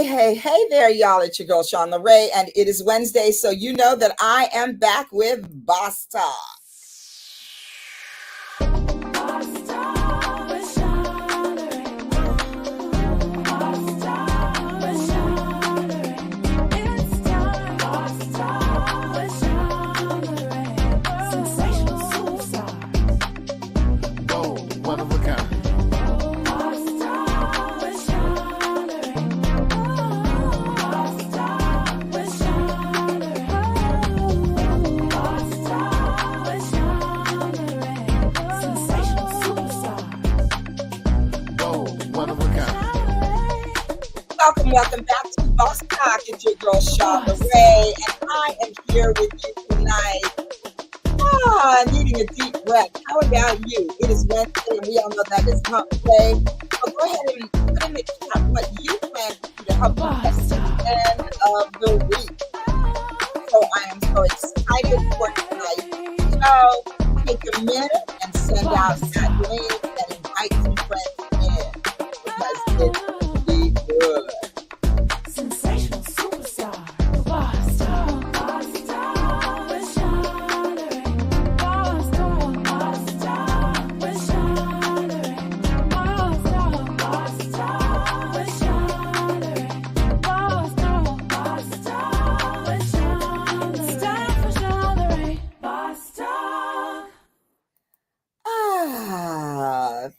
Hey there, y'all. It's your girl, Shawn LeRae, and it is Wednesday, so you know that I am back with Boss Talk. Welcome back to Boss Talk. It's your girl, Shawn LeRae, and I am here with you tonight. Needing a deep breath. How about you? It is Wednesday, and we all know that is hump day. So go ahead and put in the chat what you plan to do to help you at the end of the week. So I am so excited for tonight's show. Take a minute and send out that link and invite some friends in because it's really good.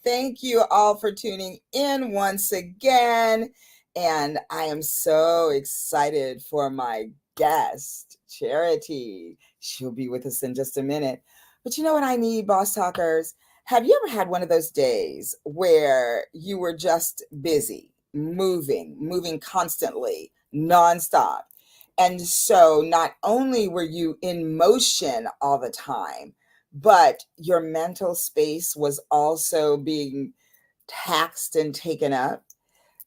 Thank you all for tuning in once again. And I am so excited for my guest, Charity. She'll be with us in just a minute. But you know what I need, Boss Talkers? Have you ever had one of those days where you were just busy, moving constantly, nonstop? And so not only were you in motion all the time, but your mental space was also being taxed and taken up.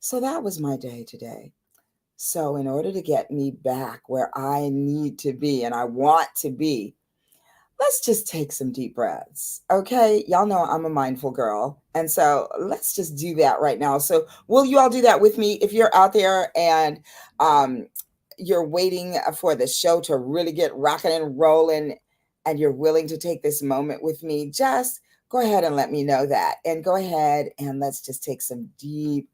So that was my day today. So in order to get me back where I need to be and I want to be, let's just take some deep breaths. Okay, y'all know I'm a mindful girl. And so let's just do that right now. So will you all do that with me? If you're out there and you're waiting for the show to really get rocking and rolling, and you're willing to take this moment with me, just go ahead and let me know that. And go ahead and let's just take some deep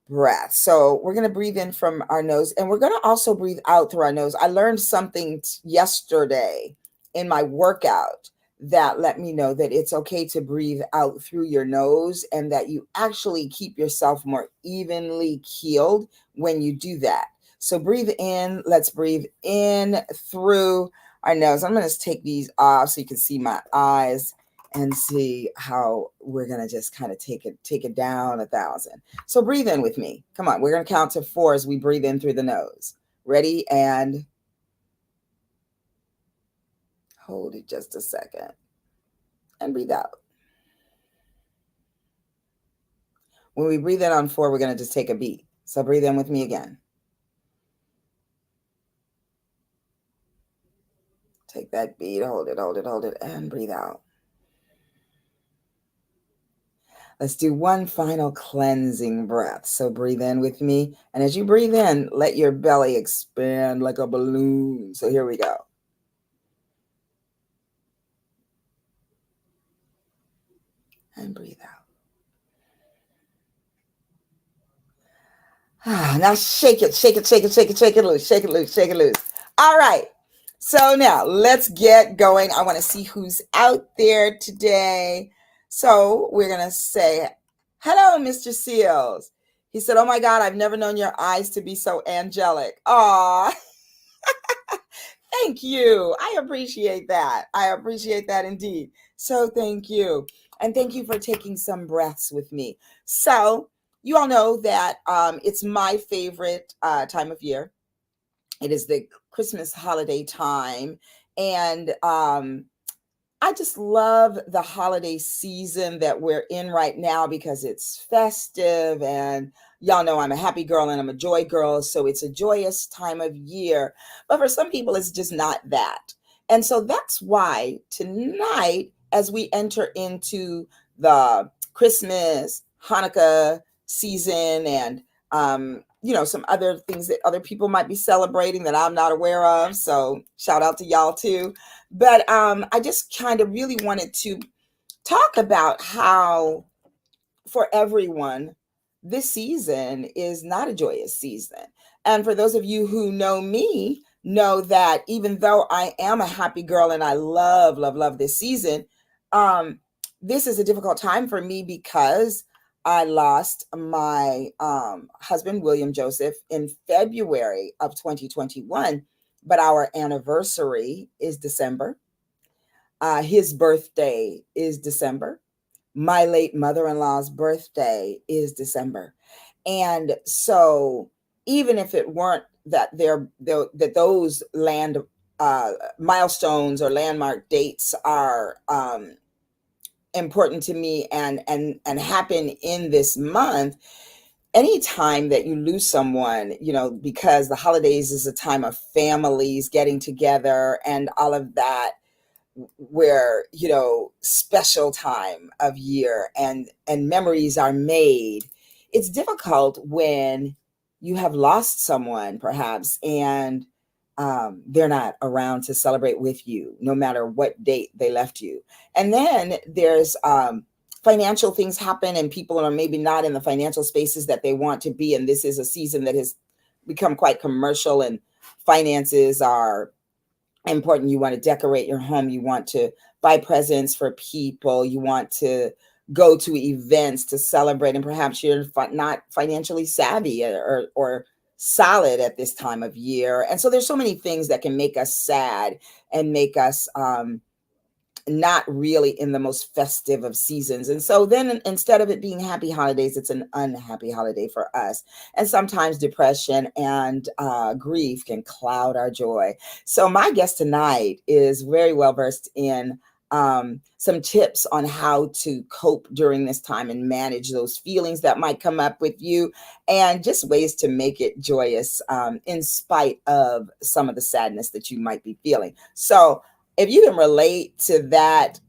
breaths. So we're going to breathe in from our nose, and we're going to also breathe out through our nose. I learned something yesterday in my workout that let me know that it's okay to breathe out through your nose, and that you actually keep yourself more evenly keeled when you do that. So breathe in. Let's breathe in through our nose. I'm going to take these off so you can see my eyes and see how we're going to just kind of take it down 1,000. So breathe in with me. Come on. We're going to count to 4 as we breathe in through the nose. Ready? And hold it just a second. And breathe out. When we breathe in on 4, we're going to just take a beat. So breathe in with me again. Take that beat, hold it, and breathe out. Let's do one final cleansing breath. So breathe in with me. And as you breathe in, let your belly expand like a balloon. So here we go. And breathe out. Now shake it loose. All right. So now let's get going. I want to see who's out there today. So we're going to say, hello, Mr. Seals. He said, oh my God, I've never known your eyes to be so angelic. Aw, thank you. I appreciate that. I appreciate that indeed. So thank you. And thank you for taking some breaths with me. So you all know that it's my favorite time of year. It is the Christmas holiday time. And I just love the holiday season that we're in right now because it's festive, and y'all know I'm a happy girl and I'm a joy girl. So it's a joyous time of year, but for some people, it's just not that. And so that's why tonight, as we enter into the Christmas, Hanukkah season, and some other things that other people might be celebrating that I'm not aware of. So shout out to y'all too. But I just kind of really wanted to talk about how for everyone, this season is not a joyous season. And for those of you who know me, know that even though I am a happy girl and I love, love, love this season, um, this is a difficult time for me because I lost my husband, William Joseph, in February of 2021, but our anniversary is December. His birthday is December. My late mother-in-law's birthday is December. And so even if it weren't that that those land milestones or landmark dates are important to me and happen in this month, anytime that you lose someone, because the holidays is a time of families getting together and all of that, where special time of year and memories are made. It's difficult when you have lost someone perhaps and they're not around to celebrate with you no matter what date they left you. And then there's financial things happen and people are maybe not in the financial spaces that they want to be, and this is a season that has become quite commercial and finances are important. You want to decorate your home, you want to buy presents for people, you want to go to events to celebrate, and perhaps you're not financially savvy or solid at this time of year. And so there's so many things that can make us sad and make us not really in the most festive of seasons. And so then instead of it being happy holidays, it's an unhappy holiday for us. And sometimes depression and grief can cloud our joy. So my guest tonight is very well versed in some tips on how to cope during this time and manage those feelings that might come up with you, and just ways to make it joyous in spite of some of the sadness that you might be feeling. So if you can relate to that,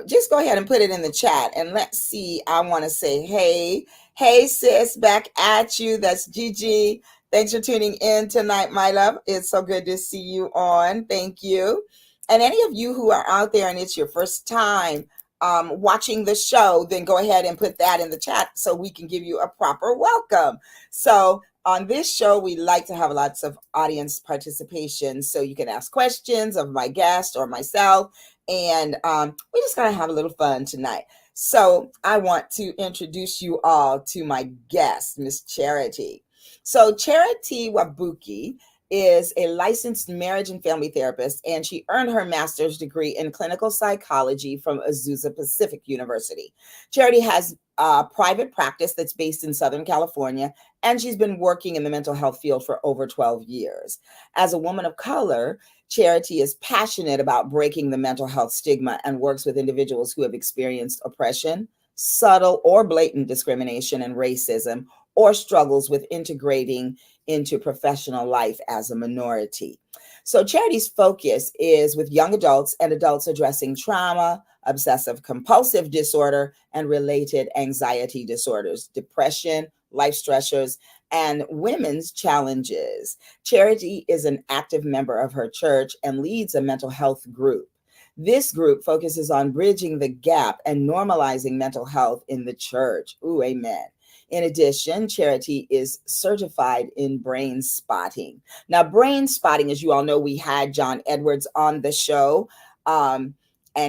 just go ahead and put it in the chat and let's see. I want to say, hey, sis, back at you. That's Gigi. Thanks for tuning in tonight, my love. It's so good to see you on. Thank you. And any of you who are out there and it's your first time watching the show, then go ahead and put that in the chat so we can give you a proper welcome. So on this show, we like to have lots of audience participation, so you can ask questions of my guest or myself, and we're just going to have a little fun tonight. So I want to introduce you all to my guest, Miss Charity. So Charity Wabuki is a licensed marriage and family therapist, and she earned her master's degree in clinical psychology from Azusa Pacific University. Charity has a private practice that's based in Southern California, and she's been working in the mental health field for over 12 years. As a woman of color, Charity is passionate about breaking the mental health stigma and works with individuals who have experienced oppression, subtle or blatant discrimination and racism, or struggles with integrating into professional life as a minority. So Charity's focus is with young adults and adults addressing trauma, obsessive compulsive disorder, and related anxiety disorders, depression, life stressors, and women's challenges. Charity is an active member of her church and leads a mental health group. This group focuses on bridging the gap and normalizing mental health in the church. Ooh, amen. In addition, Charity is certified in brain spotting. Now, brain spotting, as you all know, we had John Edwards on the show, and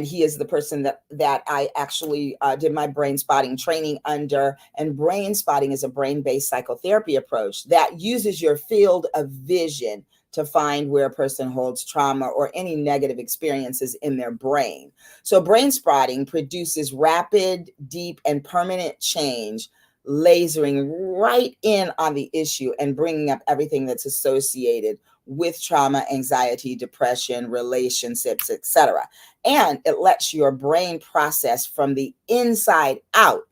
he is the person that I actually did my brain spotting training under. And brain spotting is a brain-based psychotherapy approach that uses your field of vision to find where a person holds trauma or any negative experiences in their brain. So brain spotting produces rapid, deep, and permanent change, lasering right in on the issue and bringing up everything that's associated with trauma, anxiety, depression, relationships, etc. And it lets your brain process from the inside out,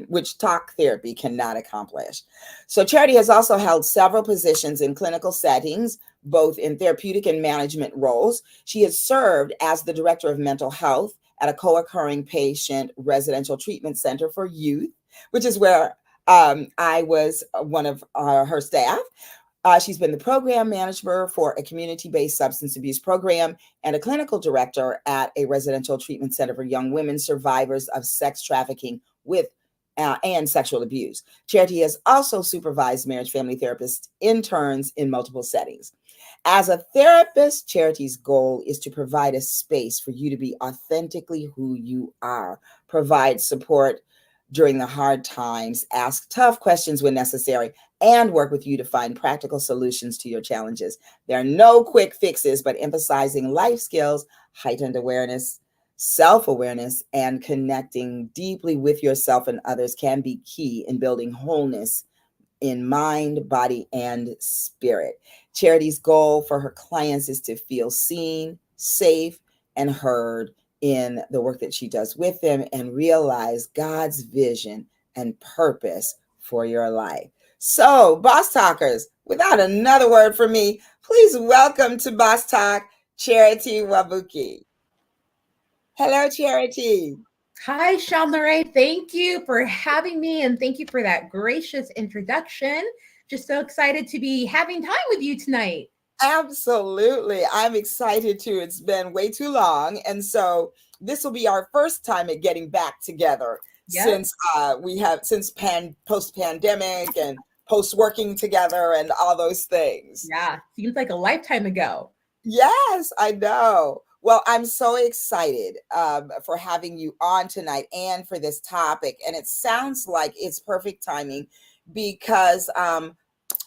which talk therapy cannot accomplish. So Charity has also held several positions in clinical settings, both in therapeutic and management roles. She has served as the director of mental health at a co-occurring patient residential treatment center for youth, which is where I was one of her staff. She's been the program manager for a community-based substance abuse program and a clinical director at a residential treatment center for young women survivors of sex trafficking with and sexual abuse. Charity has also supervised marriage family therapist interns in multiple settings. As a therapist, Charity's goal is to provide a space for you to be authentically who you are, provide support during the hard times, ask tough questions when necessary, and work with you to find practical solutions to your challenges. There are no quick fixes, but emphasizing life skills, heightened awareness, self-awareness, and connecting deeply with yourself and others can be key in building wholeness in mind, body, and spirit. Charity's goal for her clients is to feel seen, safe, and heard in the work that she does with them and realize God's vision and purpose for your life. So, Boss Talkers, without another word from me, please welcome to Boss Talk, Charity Wabuki. Hello, Charity. Hi, Sean Lorraine. Thank you for having me and thank you for that gracious introduction. Just so excited to be having time with you tonight. Absolutely. I'm excited too. It's been way too long. And so this will be our first time at getting back together Yep. since we have since post pandemic and post working together and all those things. Yeah. Seems like a lifetime ago. Yes, I know. Well, I'm so excited for having you on tonight and for this topic. And it sounds like it's perfect timing because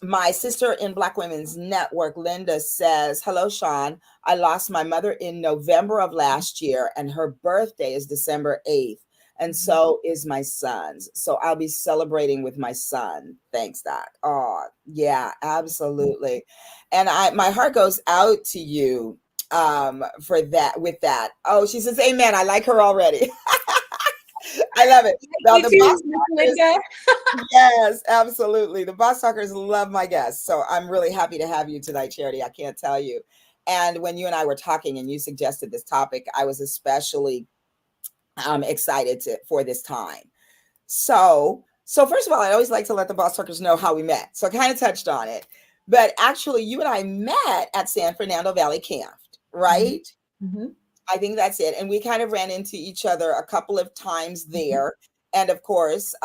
my sister in Black Women's Network, Linda, says, hello, Sean. I lost my mother in November of last year, and her birthday is December 8th. And so is my son's. So I'll be celebrating with my son. Thanks, Doc. Oh, yeah, absolutely. And my heart goes out to you for that, with that. Oh, she says, amen. I like her already. I love it. Now, You the too, boss Miss talkers, Linda. yes, absolutely. The boss talkers love my guests. So I'm really happy to have you tonight, Charity. I can't tell you. And when you and I were talking and you suggested this topic, I was especially excited for this time. So first of all, I always like to let the boss talkers know how we met. So I kind of touched on it. But actually, you and I met at San Fernando Valley Camp, right? Mm-hmm. I think that's it. And we kind of ran into each other a couple of times there. And of course,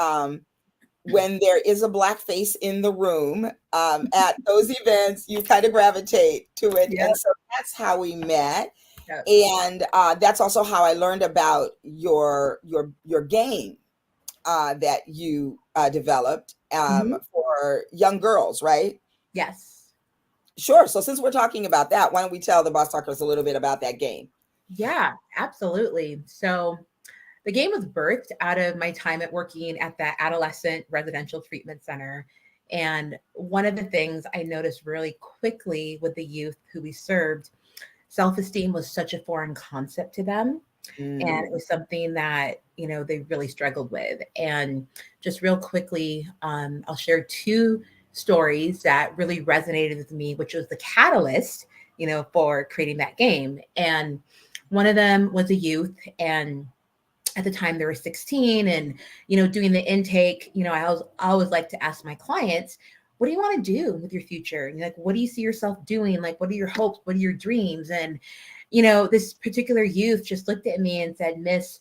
when there is a Black face in the room at those events, you kind of gravitate to it. Yep. And so that's how we met. Yep. And that's also how I learned about your game that you developed for young girls, right? Yes. Sure. So since we're talking about that, why don't we tell the boss talkers a little bit about that game? Yeah, absolutely. So the game was birthed out of my time at working at that adolescent residential treatment center. And one of the things I noticed really quickly with the youth who we served, self-esteem was such a foreign concept to them. And it was something that, they really struggled with. And just real quickly, I'll share two stories that really resonated with me, which was the catalyst, for creating that game. And one of them was a youth, and at the time they were 16 and, doing the intake, I always like to ask my clients, what do you want to do with your future? And like, what do you see yourself doing? Like, what are your hopes? What are your dreams? And, this particular youth just looked at me and said, Miss,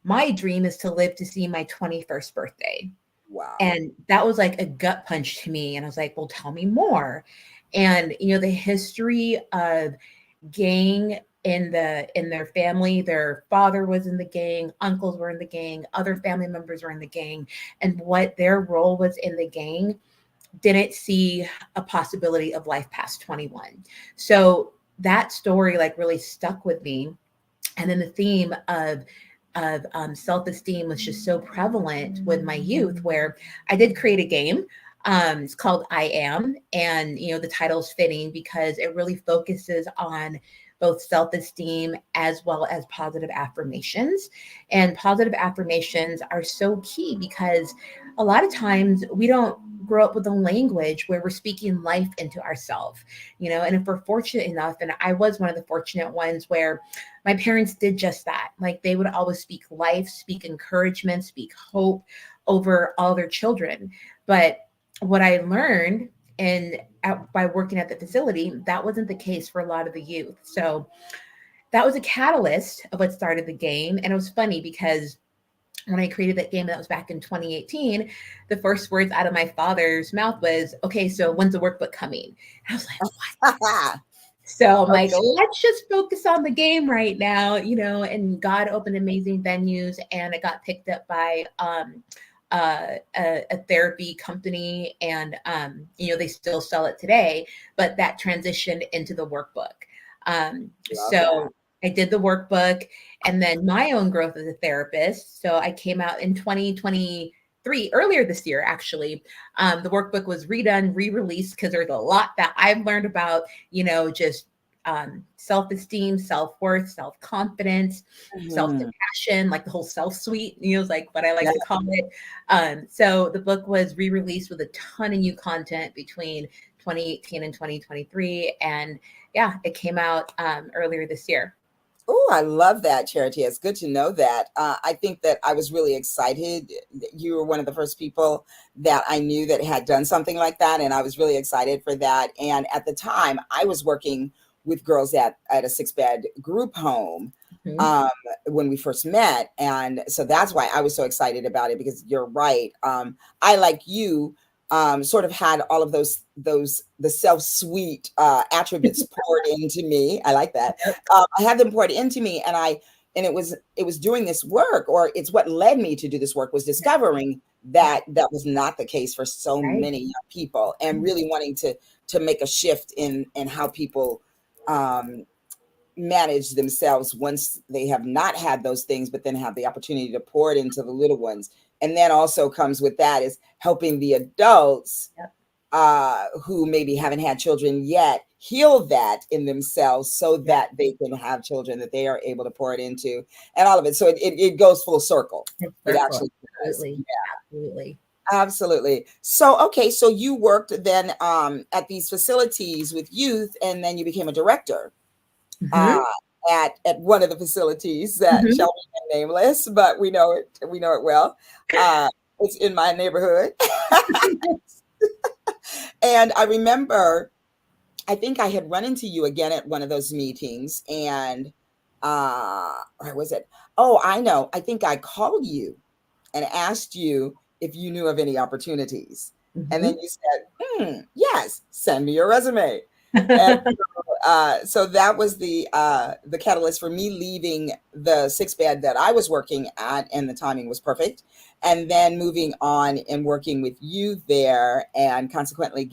my dream is to live to see my 21st birthday. Wow. And that was like a gut punch to me. And I was like, well, tell me more. And, the history of gang in their family, their father was in the gang, uncles were in the gang, other family members were in the gang, and what their role was in the gang didn't see a possibility of life past 21. So that story like really stuck with me. And then the theme of self-esteem was just so prevalent with my youth, where I did create a game. It's called I Am, and the title's fitting because it really focuses on both self-esteem as well as positive affirmations. And positive affirmations are so key because a lot of times we don't grow up with a language where we're speaking life into ourselves, and if we're fortunate enough, and I was one of the fortunate ones where my parents did just that. Like they would always speak life, speak encouragement, speak hope over all their children. But what I learned by working at the facility, that wasn't the case for a lot of the youth. So that was a catalyst of what started the game. And it was funny because when I created that game, that was back in 2018, the first words out of my father's mouth was, okay, so when's the workbook coming? And I was like, what? So I'm like, let's just focus on the game right now, and God opened amazing venues, and it got picked up by a therapy company, and they still sell it today, but that transitioned into the workbook. So I did the workbook, and then my own growth as a therapist. So I came out in 2023, earlier this year, actually. The workbook was redone, re-released, because there's a lot that I've learned about, just self-esteem, self-worth, self-confidence, self-compassion, like the whole self-suite, is like what I like to call it. So the book was re-released with a ton of new content between 2018 and 2023. And it came out earlier this year. Oh, I love that, Charity. It's good to know that. I think that I was really excited. You were one of the first people that I knew that had done something like that, and I was really excited for that. And at the time, I was working with girls at a 6-bed group home when we first met. And so that's why I was so excited about it, because you're right. I, like you, sort of had all of the self-sweet attributes poured into me. I like that. I had them poured into me, and it was doing this work, or it's what led me to do this work, was discovering that was not the case for so many young people, and really wanting to make a shift in how people manage themselves once they have not had those things, but then have the opportunity to pour it into the little ones. And then also comes with that is helping the adults who maybe haven't had children yet heal that in themselves, so that they can have children that they are able to pour it into, and all of it. So it goes full circle. It actually does. Absolutely. So, okay. So you worked then at these facilities with youth, and then you became a director at one of the facilities that shall remain nameless, but we know it well. It's in my neighborhood. And I remember, I think I had run into you again at one of those meetings, and or was it? Oh, I know. I think I called you and asked you if you knew of any opportunities. And then you said, yes, send me your resume. And so that was the catalyst for me leaving the 6-bed that I was working at, and the timing was perfect. And then moving on and working with you there, and consequently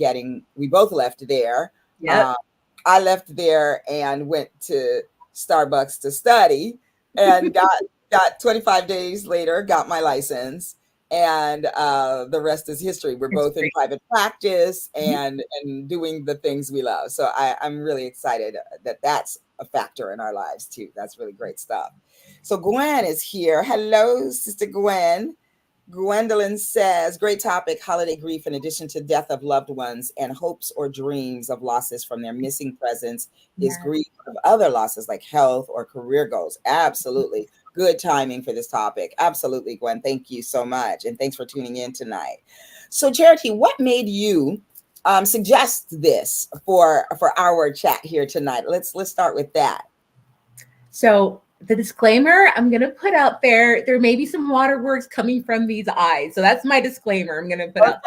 we both left there. I left there and went to Starbucks to study, and got 25 days later, got my license. And the rest is history. We're both in private practice and doing the things we love. So I'm really excited that that's a factor in our lives too. That's really great stuff. So Gwen is here. Hello, Sister Gwen. Gwendolyn says, great topic, holiday grief in addition to death of loved ones and hopes or dreams of losses from their missing presence is grief of other losses like health or career goals. Absolutely. Good timing for this topic. Absolutely, Gwen. Thank you so much. And thanks for tuning in tonight. So Charity, what made you suggest this for our chat here tonight? Let's start with that. So the disclaimer I'm going to put out there may be some waterworks coming from these eyes. So that's my disclaimer I'm going to put out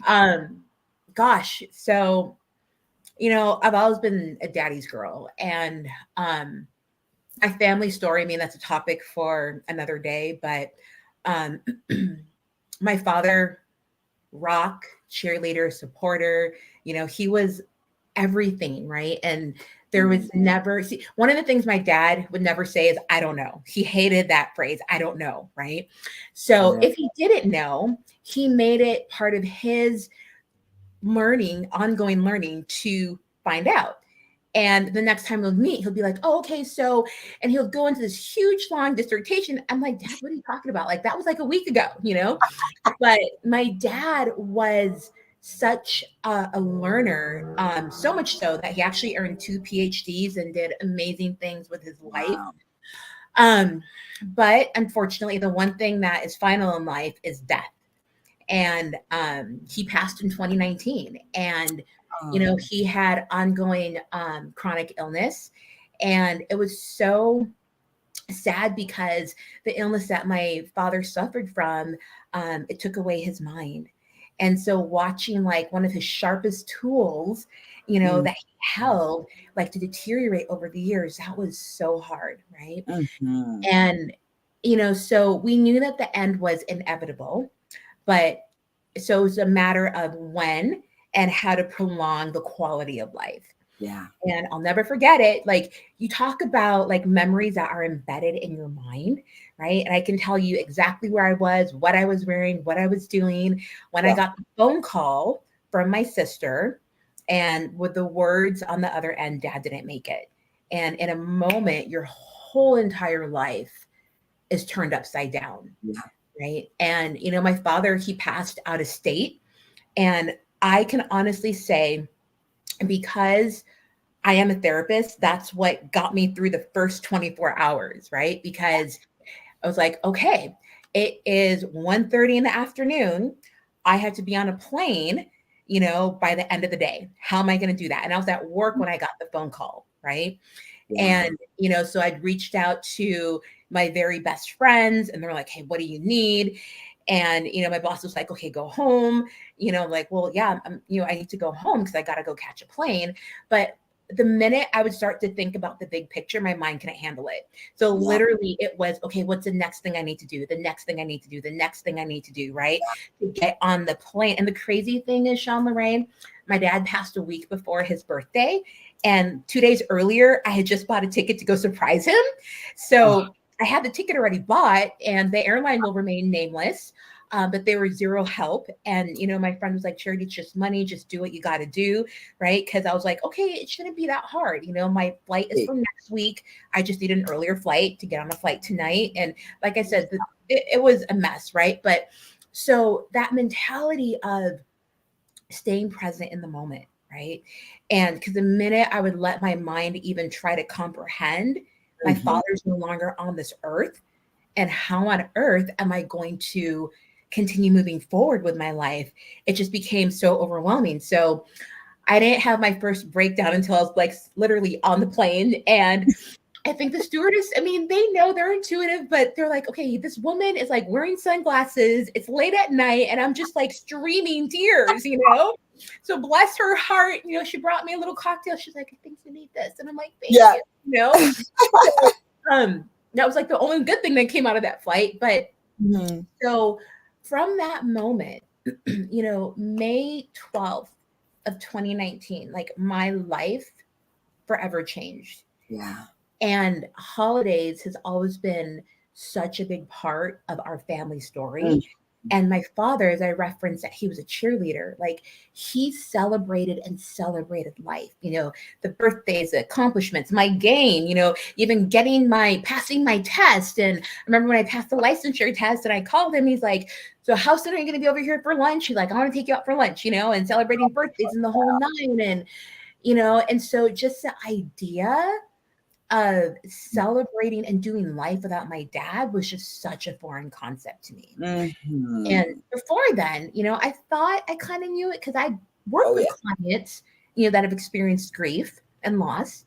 there. Gosh, so, I've always been a daddy's girl, and my family story, I mean, that's a topic for another day, but my father, rock, cheerleader, supporter, he was everything, right? And there was never, one of the things my dad would never say is, I don't know. He hated that phrase, I don't know, right? So if he didn't know, he made it part of his ongoing learning to find out. And the next time we'll meet, he'll be like, oh, okay, so, and he'll go into this huge, long dissertation. I'm like, Dad, what are you talking about? Like, that was like a week ago, But my dad was such a learner, so much so that he actually earned 2 PhDs and did amazing things with his life. But unfortunately, the one thing that is final in life is death. And he passed in 2019. And, Oh, he had ongoing chronic illness. And it was so sad because the illness that my father suffered from, it took away his mind. And so watching like one of his sharpest tools, mm, that he held, like to deteriorate over the years, that was so hard, right? mhm. And, so we knew that the end was inevitable, but so it's a matter of when and how to prolong the quality of life. Yeah. And I'll never forget it. Like you talk about like memories that are embedded in your mind, right? And I can tell you exactly where I was, what I was wearing, what I was doing when I Yeah. got the phone call from my sister, and with the words on the other end, Dad didn't make it. And in a moment, your whole entire life is turned upside down, Yeah. right? And my father, he passed out of state. And I can honestly say, because I am a therapist, that's what got me through the first 24 hours, right? Because I was like, okay, it is 1:30 in the afternoon. I had to be on a plane, by the end of the day. How am I going to do that? And I was at work when I got the phone call, right? Yeah. And, so I'd reached out to my very best friends and they're like, hey, what do you need? And, my boss was like, okay, go home. Like, well, yeah, I need to go home because I got to go catch a plane. But the minute I would start to think about the big picture, my mind couldn't handle it. So Yeah. literally it was, okay, what's the next thing I need to do? The next thing I need to do, the next thing I need to do, right? To get on the plane. And the crazy thing is, Sean Lorraine, my dad passed a week before his birthday. And 2 days earlier, I had just bought a ticket to go surprise him. Oh, So I had the ticket already bought, and the airline will remain nameless. But there was zero help. And, my friend was like, Charity, it's just money. Just do what you got to do. Right. Because I was like, okay, it shouldn't be that hard. My flight is hey, for next week. I just need an earlier flight to get on a flight tonight. And like I said, it was a mess. Right. But so that mentality of staying present in the moment, right? And because the minute I would let my mind even try to comprehend, my mhm. father's no longer on this earth, and how on earth am I going to continue moving forward with my life? It just became so overwhelming. So I didn't have my first breakdown until I was like literally on the plane. And I think the stewardess, I mean, they know, they're intuitive, but they're like, okay, this woman is like wearing sunglasses. It's late at night, and I'm just like streaming tears. So bless her heart, she brought me a little cocktail. She's like, I think you need this. And I'm like, thank Yeah. you. So, that was like the only good thing that came out of that flight. But Mhm. so from that moment, May 12th of 2019, like my life forever changed. Yeah. And holidays has always been such a big part of our family Mm. story. And my father, as I referenced, that he was a cheerleader, like he celebrated and celebrated life, the birthdays, the accomplishments, my gain, even passing my test. And I remember when I passed the licensure test and I called him, he's like, so how soon are you going to be over here for lunch? He's like, I want to take you out for lunch, and celebrating birthdays and the whole nine. And so just the idea of celebrating and doing life without my dad was just such a foreign concept to me. And Mhm. before then, I thought I kind of knew it because I Oh, worked with yeah. clients, that have experienced grief and loss,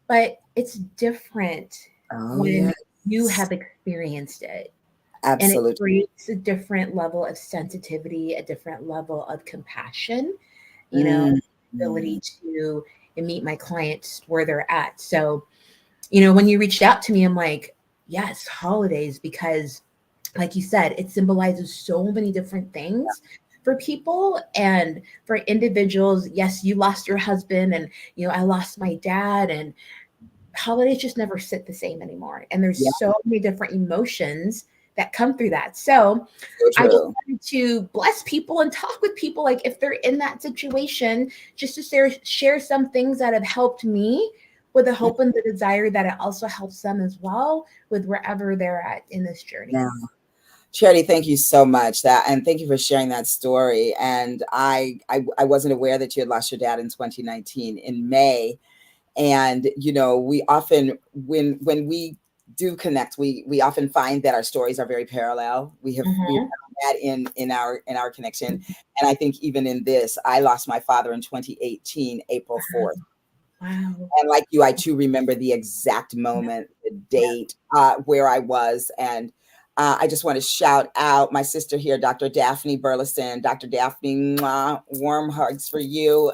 but it's different Oh, when yes. you have experienced it. And it Absolutely. creates a different level of sensitivity, a different level of compassion, Mhm. ability to meet my clients where they're at. So, when you reached out to me, I'm like, yes, holidays, because like you said, it symbolizes so many different things for people and for individuals. Yes, you lost your husband, and I lost my dad, and holidays just never sit the same anymore. And there's Yeah. so many different emotions that come through that. So So I just true. wanted to bless people and talk with people, like if they're in that situation, just to share some things that have helped me, with the hope and the desire that it also helps them as well with wherever they're at in this journey. Yeah. Charity, thank you so much. And thank you for sharing that story. And I wasn't aware that you had lost your dad in 2019 in May. And we often, when we do connect. We often find that our stories are very parallel. We have Mhm. found that in our connection. And I think even in this, I lost my father in 2018, April 4th. Wow. And like you, I too remember the exact moment, the Yeah. date, where I was. And I just want to shout out my sister here, Dr. Daphne Burleson. Dr. Daphne, mwah, warm hugs for you.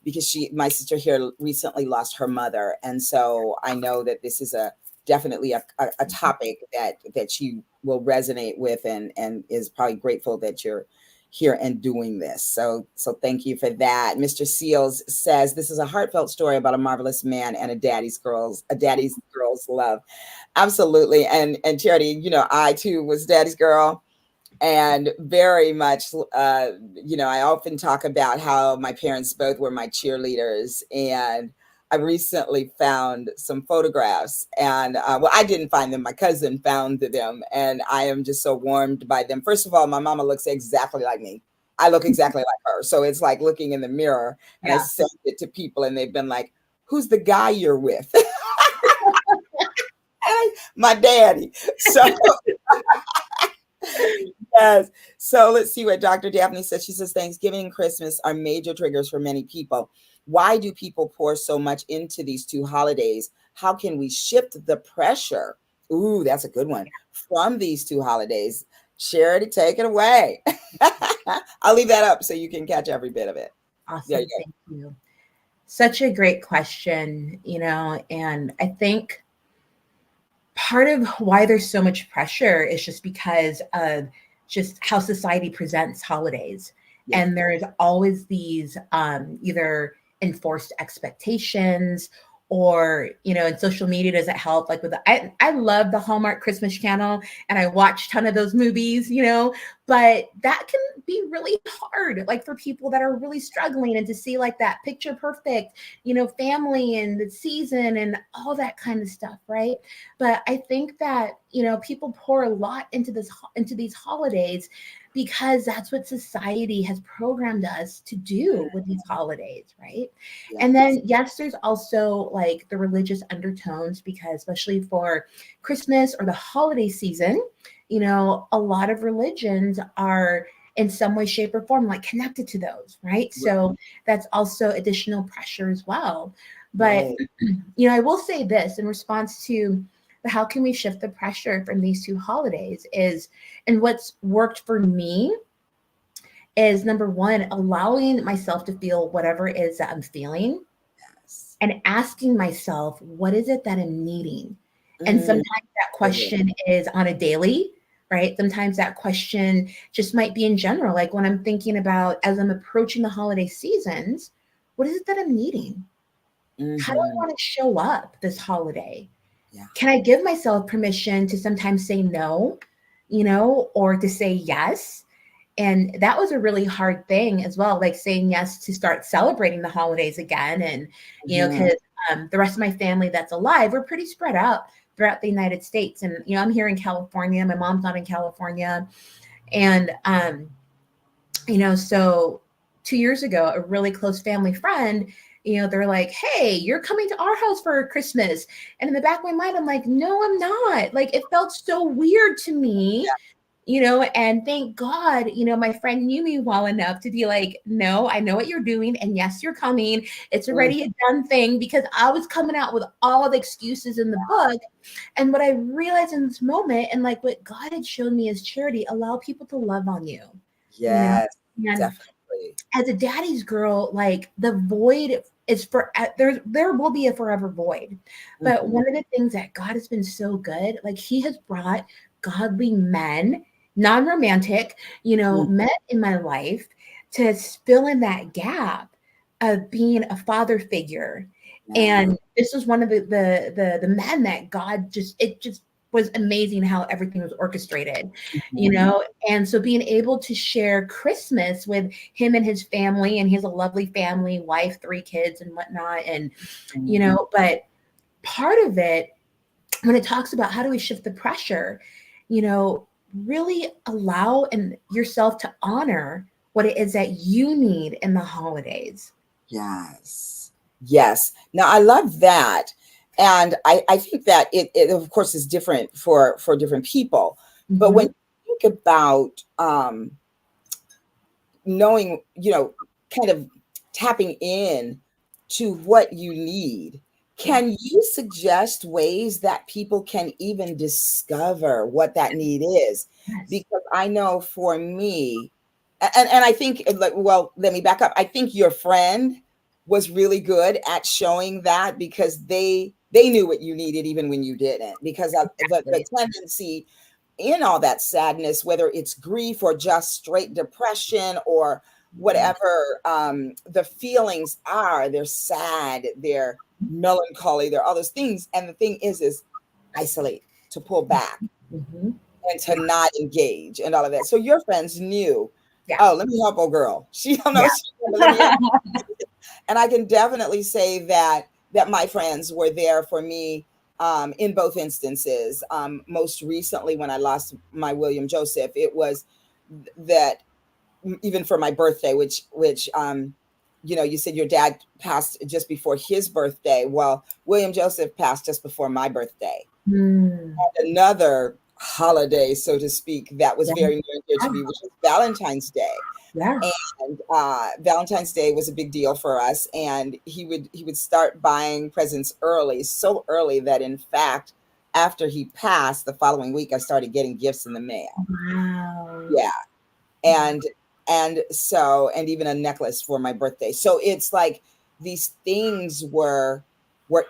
Because my sister here recently lost her mother. And so I know that this is definitely a topic that she will resonate with, and is probably grateful that you're here and doing this. So thank you for that. Mr. Seals says this is a heartfelt story about a marvelous man and a daddy's girls love. Absolutely. And Charity, I too was daddy's girl, and very much, I often talk about how my parents both were my cheerleaders. And I recently found some photographs, and well, I didn't find them. My cousin found them, and I am just so warmed by them. First of all, my mama looks exactly like me. I look exactly like her. So it's like looking in the mirror, and I Yeah. sent it to people, and they've been like, "Who's the guy you're with?" My daddy. So yes. So let's see what Dr. Daphne says. She says Thanksgiving and Christmas are major triggers for many people. Why do people pour so much into these two holidays? How can we shift the pressure? Ooh, that's a good one. From these two holidays. Charity, take it away. I'll leave that up so you can catch every bit of it. There you Awesome. go. Thank you. Such a great question, and I think part of why there's so much pressure is just because of just how society presents holidays. Yeah. And there's always these either enforced expectations, or in social media doesn't help, like I love the Hallmark Christmas channel, and I watch a ton of those movies, but that can be really hard, like for people that are really struggling, and to see like that picture perfect family and the season and all that kind of stuff, right? But I think that people pour a lot into these holidays because that's what society has programmed us to do with these holidays, right? And Yes. then yes, there's also like the religious undertones, because especially for Christmas or the holiday season, a lot of religions are in some way, shape, or form like connected to those, right? So that's also additional pressure as well. But Right. I will say this in response to how can we shift the pressure from these two holidays and what's worked for me is, number one, allowing myself to feel whatever it is that I'm feeling, Yes. and asking myself, what is it that I'm needing? And Mm, sometimes that good. question is on a daily, right? Sometimes that question just might be in general. Like when I'm thinking about, as I'm approaching the holiday seasons, what is it that I'm needing? How do I Mhm. want to show up this holiday? Yeah. Can I give myself permission to sometimes say no, or to say yes? And that was a really hard thing as well, like saying yes to start celebrating the holidays again. And, Mhm. because the rest of my family that's alive, we're pretty spread out throughout the United States. And, I'm here in California. My mom's not in California. And, so 2 years ago, a really close family friend, they're like, hey, you're coming to our house for Christmas. And in the back of my mind, I'm like, no, I'm not. Like, it felt so weird to me, and thank God, my friend knew me well enough to be like, no, I know what you're doing. And yes, you're coming. It's Mm, already a done thing, because I was coming out with all the excuses in the book. And what I realized in this moment, and like what God had shown me as Charity, allow people to love on you, you know? yes, And definitely. as a daddy's girl, like the void is there will be a forever void. But Mhm. one of the things that God has been so good, like he has brought godly men, non-romantic, Mm, men in my life to fill in that gap of being a father figure. yeah. And this was one of the men that God just was amazing how everything was orchestrated, Mhm. and so being able to share Christmas with him and his family, and he has a lovely family, wife, 3 kids and whatnot. And, Mhm. but part of it, when it talks about how do we shift the pressure, really allow and yourself to honor what it is that you need in the holidays. Yes. Yes. Now I love that. And I think that it of course is different for different people. But when Mhm. you think about knowing, kind of tapping in to what you need, Yeah. can you suggest ways that people can even discover what that need is? Yes. Because I know for me, and I think, like, well, let me back up. I think your friend was really good at showing that, because they knew what you needed even when you didn't. Because the Exactly. tendency in all that sadness, whether it's grief or just straight depression or Mhm. whatever the feelings are, they're sad, they're melancholy, they're all those things. And the thing is isolate, to pull back, Mhm. and to not engage and all of that. So your friends knew, Yeah. oh, let me help old girl. She don't know Yeah. what she's doing, but let me help. And I can definitely say that my friends were there for me in both instances. Most recently, when I lost my William Joseph, it was that even for my birthday, which you said your dad passed just before his birthday. Well, William Joseph passed just before my birthday. Mm. Another holiday, so to speak, that was Yeah. very near and dear to me, which was Valentine's Day. Yeah. And Valentine's Day was a big deal for us, and he would start buying presents early, so early that in fact, after he passed, the following week I started getting gifts in the mail. Wow. Yeah, and and even a necklace for my birthday. So it's like these things were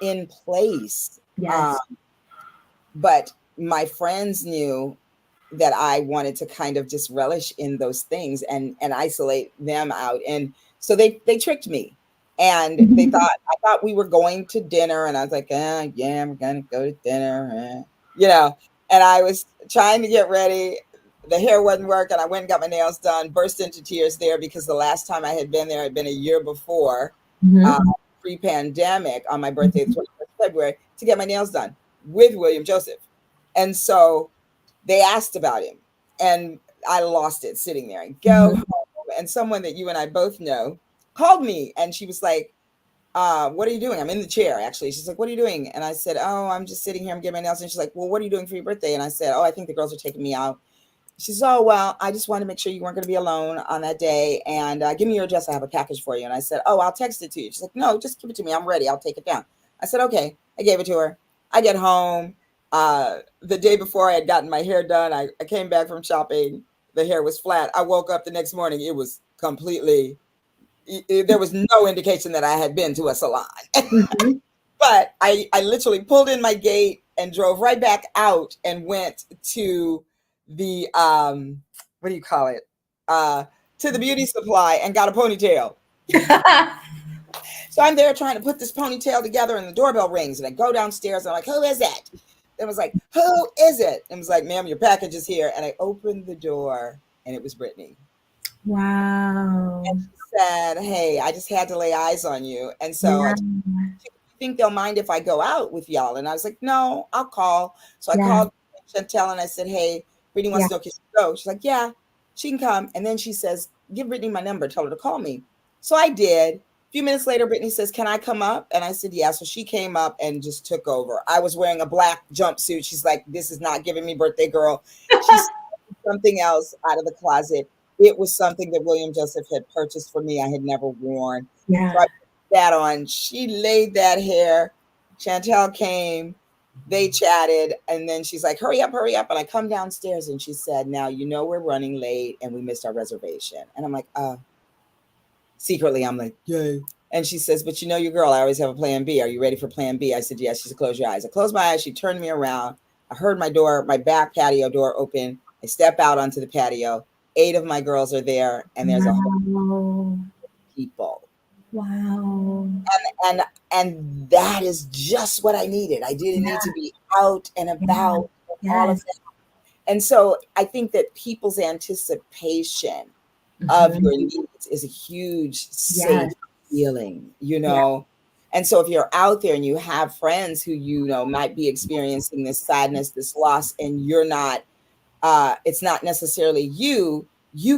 in place. Yes. But my friends knew that I wanted to kind of just relish in those things and isolate them out. And so they tricked me. And they thought I thought we were going to dinner, and I was like, yeah, we're gonna go to dinner, and I was trying to get ready. The hair wasn't working. I went and got my nails done, burst into tears there because the last time I had been there had been a year before, uh, Mhm. pre-pandemic, on my birthday, the Mhm. 21st of February, to get my nails done with William Joseph. And so they asked about him, and I lost it sitting there and go Mhm. home. And someone that you and I both know called me, and she was like, what are you doing? I'm in the chair, actually. She's like, what are you doing? And I said, oh, I'm just sitting here. I'm getting my nails. And she's like, well, what are you doing for your birthday? And I said, oh, I think the girls are taking me out. She says, oh, well, I just wanted to make sure you weren't going to be alone on that day. And give me your address. I have a package for you. And I said, oh, I'll text it to you. She's like, no, just give it to me. I'm ready. I'll take it down. I said, okay. I gave it to her. I get home. The day before I had gotten my hair done, I came back from shopping. The hair was flat. I woke up the next morning. It was completely, there was no indication that I had been to a salon. Mhm. But I literally pulled in my gate and drove right back out and went to the what do you call it? Uh to the beauty supply and got a ponytail. So I'm there trying to put this ponytail together, and the doorbell rings, and I go downstairs and I'm like, who is it? It was like, who is it? And it was like, ma'am, your package is here. And I opened the door, and it was Brittany. Wow. And she said, hey, I just had to lay eyes on you. And so I Yeah. think they'll mind if I go out with y'all. And I was like, no, I'll call. So I Yeah. called Chantel and I said, hey, Brittany wants Yeah. to know, can she go? She's like, yeah, she can come. And then she says, give Brittany my number, tell her to call me. So I did. A few minutes later, Brittany says, can I come up? And I said, yeah. So she came up and just took over. I was wearing a black jumpsuit. She's like, this is not giving me birthday girl. She said something else out of the closet. It was something that William Joseph had purchased for me. I had never worn. So I Yeah. put that on. She laid that hair. Chantel came. They chatted. And then she's like, hurry up, hurry up. And I come downstairs and she said, now, we're running late and we missed our reservation. And I'm like, secretly, I'm like, yay. And she says, but your girl, I always have a plan B. Are you ready for plan B? I said, yes. She said, close your eyes. I closed my eyes. She turned me around. I heard my back patio door open. I step out onto the patio. 8 of my girls are there, and there's a whole Wow. people. Wow. And that is just what I needed. I didn't need to be out and Yeah. about and all of Yes. that. And so I think that people's anticipation of Mhm. your needs is a huge safe Yes. feeling. Yeah. And so if you're out there and you have friends who might be experiencing this sadness, this loss, and you're not, it's not necessarily you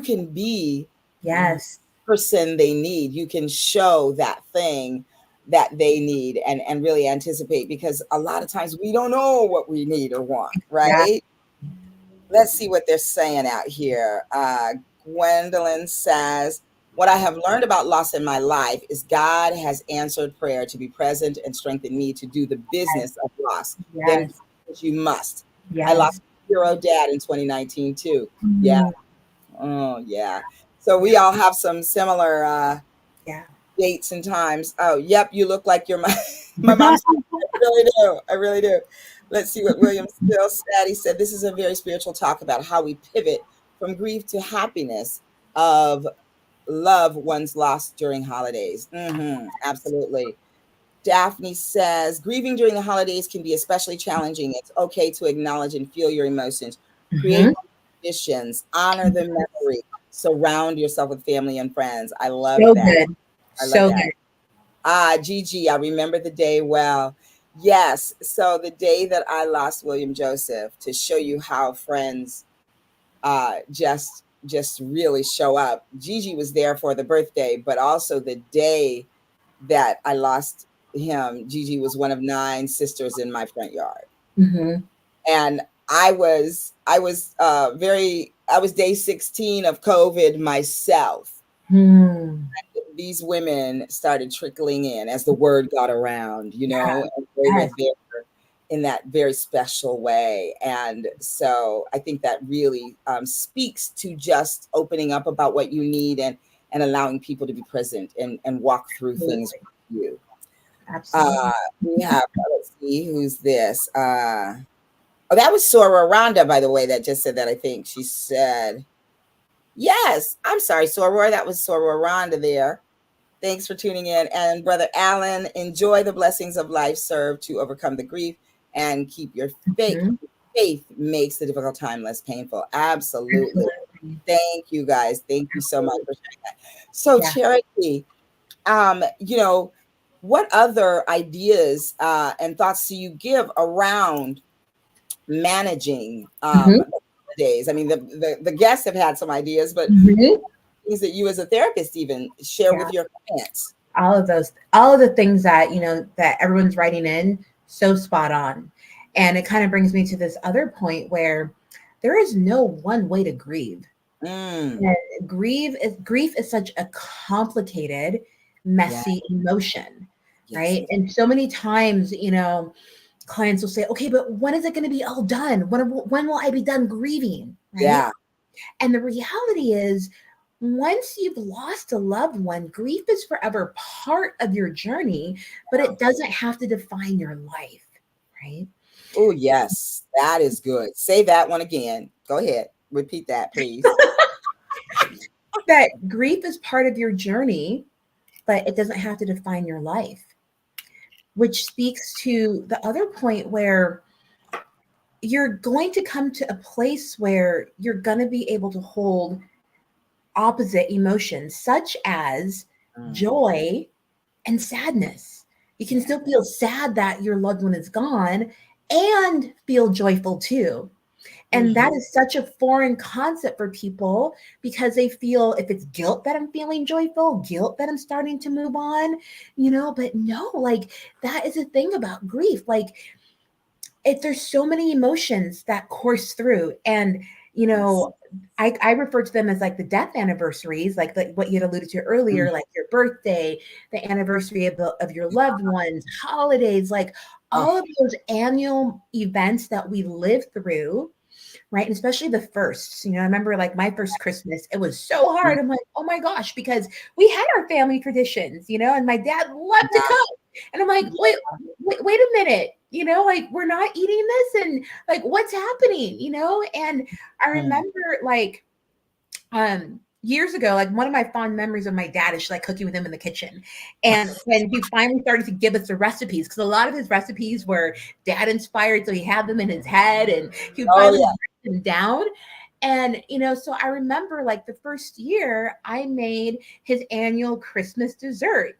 can be the Yes. person they need. You can show that thing that they need, and really anticipate, because a lot of times we don't know what we need or want, Yeah. right? Let's see what they're saying out here. Gwendolyn says, what I have learned about loss in my life is God has answered prayer to be present and strengthen me to do the business of loss. Then Yes. you must. I lost Yes. a hero dad in 2019 too. Yeah. Mhm. Oh, yeah. So Yeah. we all have some similar Yeah. dates and times. Oh, yep. You look like your mom. My mom's. I really do. I really do. Let's see what William Still said. He said, this is a very spiritual talk about how we pivot from grief to happiness of love one's lost during holidays. Absolutely. Daphne says, grieving during the holidays can be especially challenging. It's okay to acknowledge and feel your emotions. Create Mhm. traditions, honor the memory, surround yourself with family and friends. I love So that. good. I love So that. good. Gigi, I remember the day well. Yes. So the day that I lost William Joseph, to show you how friends just really show up. Gigi was there for the birthday, but also the day that I lost him, Gigi was one of 9 sisters in my front yard. Mhm. And I was day 16 of COVID myself. Hmm. These women started trickling in as the word got around, Yeah. and they were Yes. there in that very special way. And so I think that really speaks to just opening up about what you need, and allowing people to be present, and walk through things Absolutely. with you. Absolutely. We have, let's see, who's this? Oh, that was Sora Rhonda, by the way, that just said that. I think she said, yes, I'm sorry, Sora. That was Sora Rhonda there. Thanks for tuning in. And Brother Alan, enjoy the blessings of life. Serve to overcome the grief and keep your faith. Mhm. Faith makes the difficult time less painful. Absolutely. Absolutely. Thank you guys. Thank you so much Absolutely. for sharing that. So, Yeah. Charity, you know, what other ideas and thoughts do you give around managing Mhm. days? I mean, the guests have had some ideas, but Mhm. things that you as a therapist even share Yeah. with your clients. All of the things that that everyone's writing in, so spot on. And it kind of brings me to this other point where there is no one way to grieve. Mm, And grief is such a complicated, yeah. messy emotion, Yes. right? And so many times, clients will say, okay, but when is it going to be all done? When will I be done grieving? Right. Yeah. And the reality is, once you've lost a loved one, grief is forever part of your journey, but it doesn't have to define your life, right? Oh, yes. That is good. Say that one again. Go ahead. Repeat that, please. That grief is part of your journey, but it doesn't have to define your life, which speaks to the other point where you're going to come to a place where you're going to be able to hold opposite emotions, such as Mm, joy and sadness. You can yeah. still feel sad that your loved one is gone and feel joyful too. And Mhm. that is such a foreign concept for people because they feel if it's guilt that I'm feeling joyful, guilt that I'm starting to move on, but no, like that is a thing about grief. Like there's so many emotions that course through. And, you Yes. know, I refer to them as like the death anniversaries, like what you had alluded to Mm, earlier, like your birthday, the anniversary of your loved ones, holidays, like oh, all of those annual events that we live through, right? And especially the firsts. I remember like my first Christmas, it was so mm, hard. I'm like, oh my gosh, because we had our family traditions, and my dad loved to yeah. cook. And I'm like, Yeah. wait a minute, like we're not eating this, and like what's happening. And I Mm. remember like years ago, like one of my fond memories of my dad is like cooking with him in the kitchen. And when he finally started to give us the recipes, because a lot of his recipes were dad inspired, so he had them in his head and he would Oh, finally yeah. write them down. And, so I remember like the first year I made his annual Christmas dessert,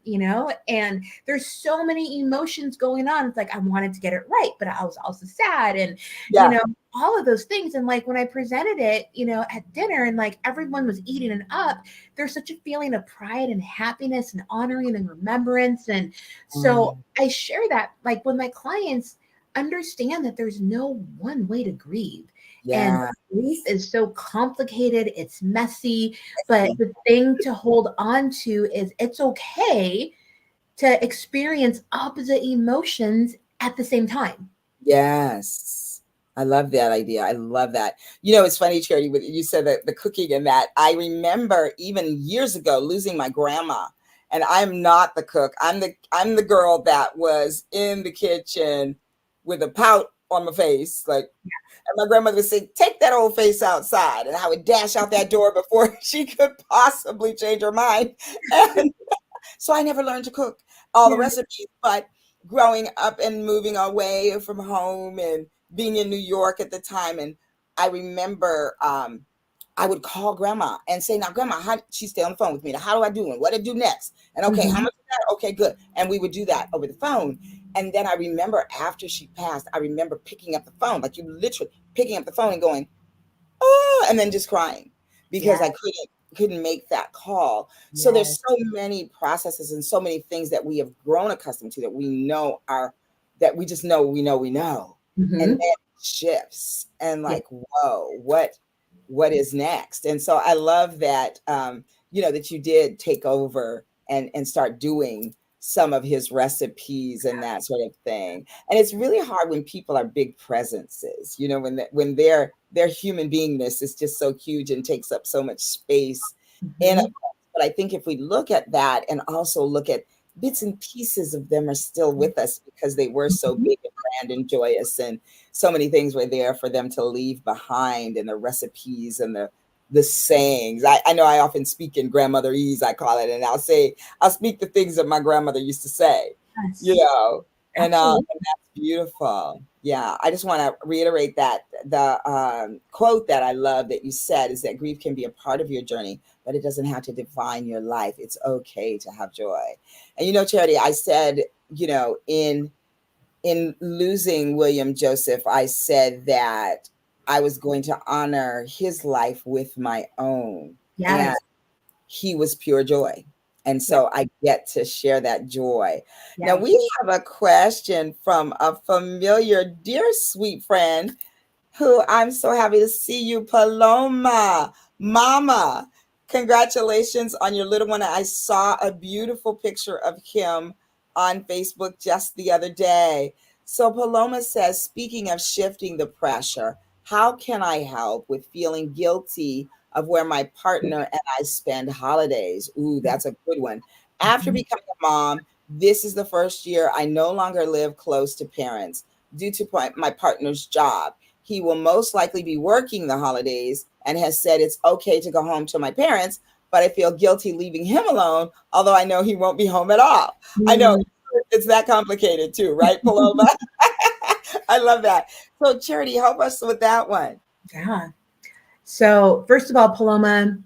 and there's so many emotions going on. It's like I wanted to get it right, but I was also sad and, Yeah. all of those things. And like when I presented it, at dinner and like everyone was eating it up, there's such a feeling of pride and happiness and honoring and remembrance. And so I share that like when my clients understand that there's no one way to grieve. And Yeah. grief is so complicated, it's messy, but the thing to hold on to is it's okay to experience opposite emotions at the same time. Yes. I love that idea. I love that. It's funny, Charity, when you said that the cooking and that. I remember even years ago losing my grandma. And I'm not the cook. I'm the girl that was in the kitchen with a pout on my face, like, and my grandmother would say, "Take that old face outside," and I would dash out that door before she could possibly change her mind. And so I never learned to cook all the Yeah. recipes, but growing up and moving away from home and being in New York at the time, and I remember I would call grandma and say, "Now, grandma, she'd stay on the phone with me. Now, how do I do it? What to do next? And okay, how Mhm. much is that? Okay, good." And we would do that over the phone. And then I remember after she passed, I remember picking up the phone, like you literally picking up the phone and going, "Oh," and then just crying because Yeah. I couldn't make that call. So Yes. there's so many processes and so many things that we have grown accustomed to that we know are that we just know we know. And then Mhm. it shifts and Yeah. like, whoa, what is next? And so I love that that you did take over and start doing some of his recipes and that sort of thing. And it's really hard when people are big presences, when their human beingness is just so huge and takes up so much space in us. Mhm. But I think if we look at that and also look at bits and pieces of them are still with us because they were so Mhm. big and grand and joyous, and so many things were there for them to leave behind, and the recipes and the sayings. I know I often speak in grandmotherese, I call it, and I'll speak the things that my grandmother used to say, you Yes. know, Absolutely. and that's beautiful. Yeah, I just want to reiterate that the quote that I love that you said is that grief can be a part of your journey, but it doesn't have to define your life. It's okay to have joy. And Charity, I said, in losing William Joseph, I said that I was going to honor his life with my own. And Yes. he was pure joy. And Yeah. so I get to share that joy. Now, Yeah. we have a question from a familiar, dear, sweet friend who I'm so happy to see you, Paloma. Mama, congratulations on your little one. I saw a beautiful picture of him on Facebook just the other day. So Paloma says, speaking of shifting the pressure, how can I help with feeling guilty of where my partner and I spend holidays? Ooh, that's a good one. After Mhm. becoming a mom, this is the first year I no longer live close to parents due to my partner's job. He will most likely be working the holidays and has said it's okay to go home to my parents, but I feel guilty leaving him alone, although I know he won't be home at all. I know Mm. it's that complicated too, right, Paloma? I love that. So, Charity, help us with that one. Yeah. So first of all, Paloma,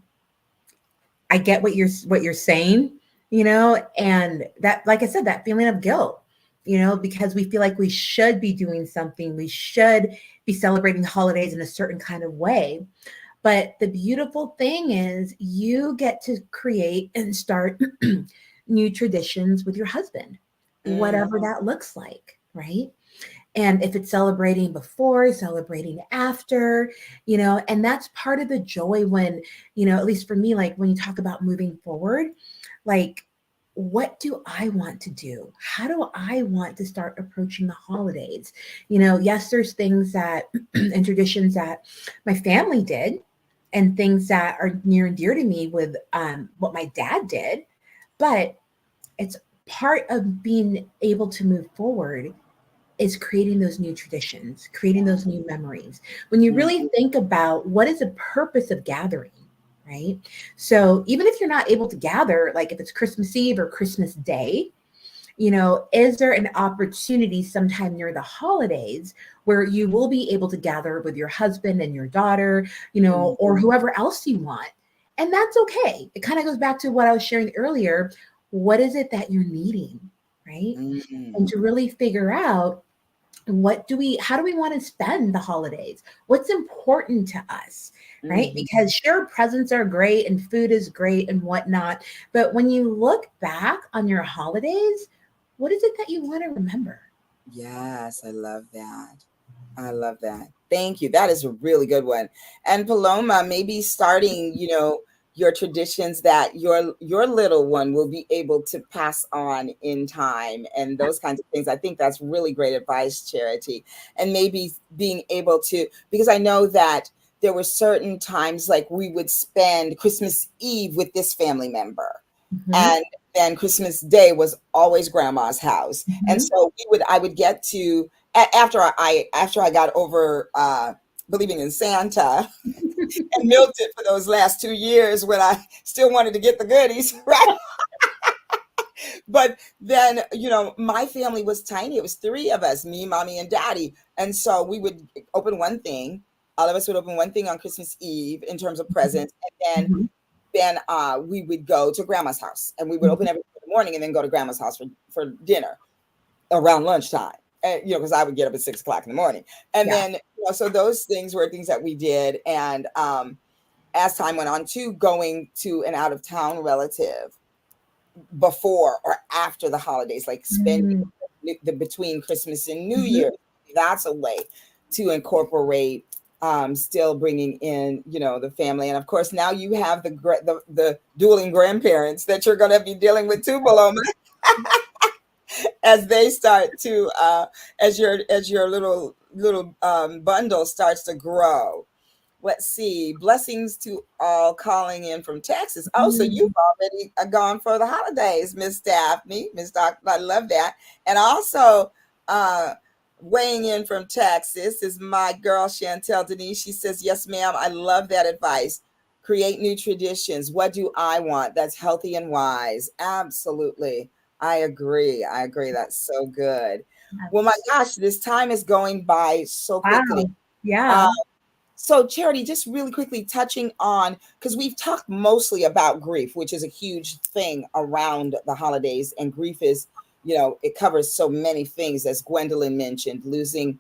I get what you're saying, and that, like I said, that feeling of guilt, because we feel like we should be doing something, we should be celebrating the holidays in a certain kind of way. But the beautiful thing is you get to create and start new traditions with your husband, Mm, whatever that looks like, right? And if it's celebrating before, celebrating after, and that's part of the joy when, at least for me, like when you talk about moving forward, like, what do I want to do? How do I want to start approaching the holidays? Yes, there's things that and traditions that my family did and things that are near and dear to me with what my dad did, but it's part of being able to move forward is creating those new traditions, creating those new memories. When you mm, really think about what is the purpose of gathering, right? So even if you're not able to gather, like if it's Christmas Eve or Christmas Day, Is there an opportunity sometime near the holidays where you will be able to gather with your husband and your daughter, or Mhm. whoever else you want? And that's okay. It kind of goes back to what I was sharing earlier. What is it that you're needing, right? And Mhm. to really figure out how do we want to spend the holidays? What's important to us, right? Mhm. Because sure, presents are great and food is great and whatnot. But when you look back on your holidays, what is it that you want to remember? Yes, I love that. I love that. Thank you. That is a really good one. And Paloma, maybe starting, your traditions that your little one will be able to pass on in time and those kinds of things. I think that's really great advice, Charity. And maybe being able to, because I know that there were certain times like we would spend Christmas Eve with this family member. Mhm, And then Christmas Day was always grandma's house. And mhm. so I would get to after I got over believing in Santa and milked it for those last 2 years when I still wanted to get the goodies, right? But then, my family was tiny. It was three of us, me, mommy, and daddy. And so we would open one thing. All of us would open one thing on Christmas Eve in terms of presents. And Mhm, then we would go to grandma's house and we would mhm. open everything in the morning and then go to grandma's house for dinner around lunchtime. And, because I would get up at 6 o'clock in the morning. And Yeah. then, so those things were things that we did. And as time went on, too, going to an out of town relative before or after the holidays, like spending Mm, the between Christmas and New mhm. Year. That's a way to incorporate still bringing in the family. And of course now you have the dueling grandparents that you're going to be dealing with too, Paloma, as they start to as your little bundle starts to grow. Let's see. Blessings to all calling in from Texas. Oh, so you've Mm, already gone for the holidays, Miss Daphne, Miss Doctor. I love that. And also, uh, weighing in from Texas is my girl Chantel Denise. She says, "Yes, ma'am. I love that advice. Create new traditions. What do I want? That's healthy and wise. Absolutely. I agree. I agree. That's so good. Well, my that's gosh, this time is going by so quickly. wow. Yeah. Uh, so, Charity, just really quickly touching on, because we've talked mostly about grief, which is a huge thing around the holidays. And grief is, it covers so many things, as Gwendolyn mentioned, losing,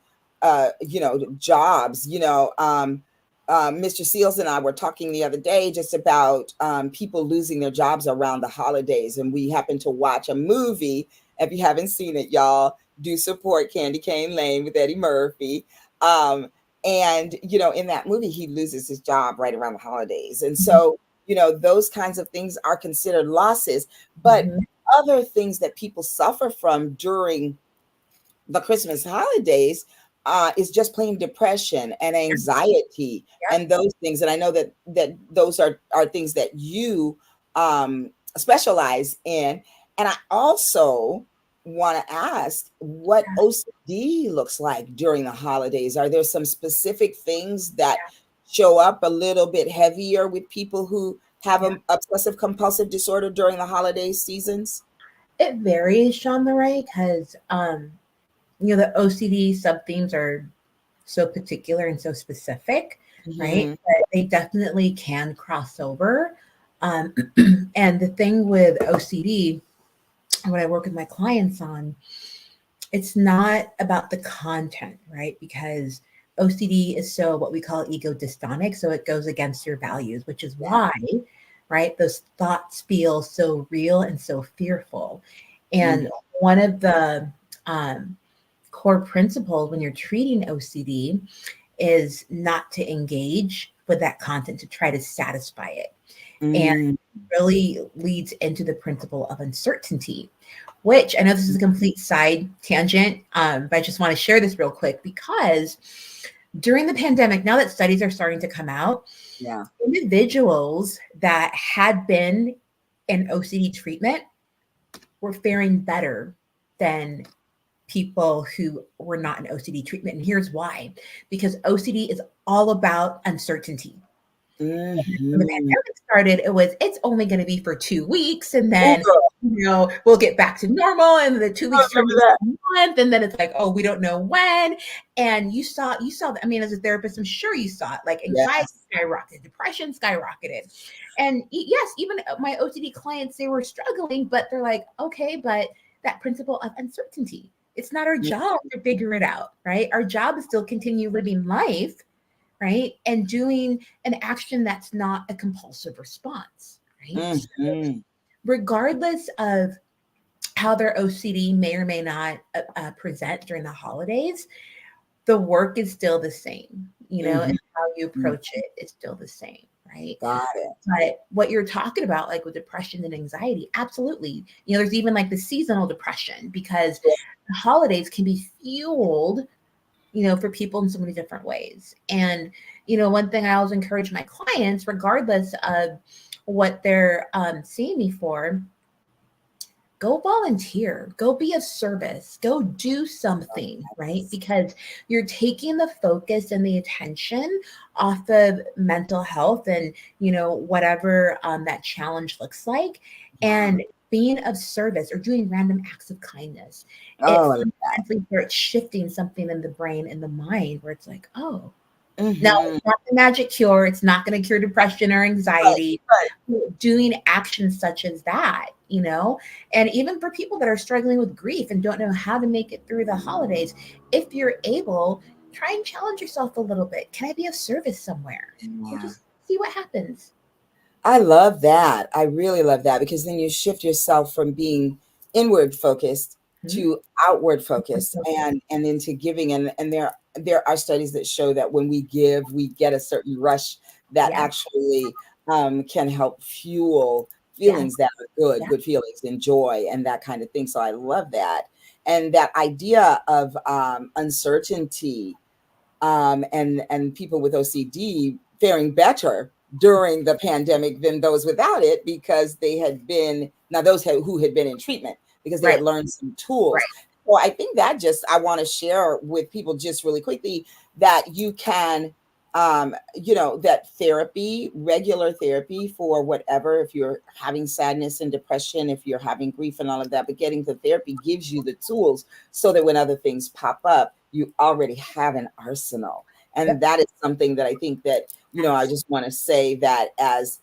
jobs. Mr. Seals and I were talking the other day just about people losing their jobs around the holidays. And we happened to watch a movie. If you haven't seen it, y'all, do support Candy Cane Lane with Eddie Murphy. And, in that movie, he loses his job right around the holidays. And Mhm, so, those kinds of things are considered losses. But mhm. other things that people suffer from during the Christmas holidays is just plain depression and Yep, anxiety yep. and those things. And I know that those are things that you specialize in. And I also want to ask what OCD looks like during the holidays. Are there some specific things that show up a little bit heavier with people who have Yeah. an obsessive compulsive disorder during the holiday seasons? It varies, Sean Murray, because the OCD sub themes are so particular and so specific, right? Hmm. But they definitely can cross over. Um, and the thing with OCD, what I work with my clients on, it's not about the content, right? Because OCD is so what we call ego dystonic. So it goes against your values, which is Yeah. why, right, those thoughts feel so real and so fearful. And Mhm. one of the um, core principles when you're treating OCD is not to engage with that content to try to satisfy it. And Mm. really leads into the principle of uncertainty, which I know this is a complete side tangent, but I just want to share this real quick because during the pandemic, now that studies are starting to come out, Yeah. individuals that had been in OCD treatment were faring better than people who were not in OCD treatment. And here's why, because OCD is all about uncertainty. When the Mhm. pandemic started, it's only going to be for 2 weeks, and Oh, then girl, we'll get back to normal, and the two I weeks turns remember into that. a month, and then it's like, oh, we don't know when. And you saw that. I mean, as a therapist, I'm sure you saw it. Like anxiety Yes. skyrocketed, depression skyrocketed, and yes, even my OCD clients, they were struggling, but they're like, okay, but that principle of uncertainty. It's not our Mm, job to figure it out, right? Our job is still continue living life, right? And doing an action that's not a compulsive response, right? So mhm. regardless of how their OCD may or may not present during the holidays, the work is still the same, Mhm. and how you Mm. approach it is still the same, right? Got it. But what you're talking about, like with depression and anxiety, absolutely. There's even like the seasonal depression because the holidays can be fueled for people in so many different ways. And, one thing I always encourage my clients, regardless of what they're seeing me for, go volunteer, go be of service, go do something, right? Yes. Because you're taking the focus and the attention off of mental health and, whatever that challenge looks like. Yeah. And being of service or doing random acts of kindness, it Oh, I love that. fundamentally starts shifting something in the brain and the mind where it's like, oh, no, Mhm. it's not the magic cure. It's not going to cure depression or Right, anxiety. right. Doing actions such as that. And even for people that are struggling with grief and don't know how to make it through the holidays, if you're able, try and challenge yourself a little bit. Can I be of service somewhere? And Yeah. just see what happens. I love that. I really love that because then you shift yourself from being inward focused Mhm. to outward focused and into giving and there are studies that show that when we give, we get a certain rush that Yeah. actually can help fuel Yeah. feelings that are good, Yeah. good feelings and joy and that kind of thing. So I love that. And that idea of uncertainty and people with OCD faring better during the pandemic than those without it because they had been now who had been in treatment because they Right. had learned some tools. Right. So I think that just I want to share with people just really quickly that you can that therapy, regular therapy for whatever, if you're having sadness and depression, if you're having grief and all of that, but getting the therapy gives you the tools so that when other things pop up, you already have an arsenal. And Yep. that is something that I think that, I just want to say that as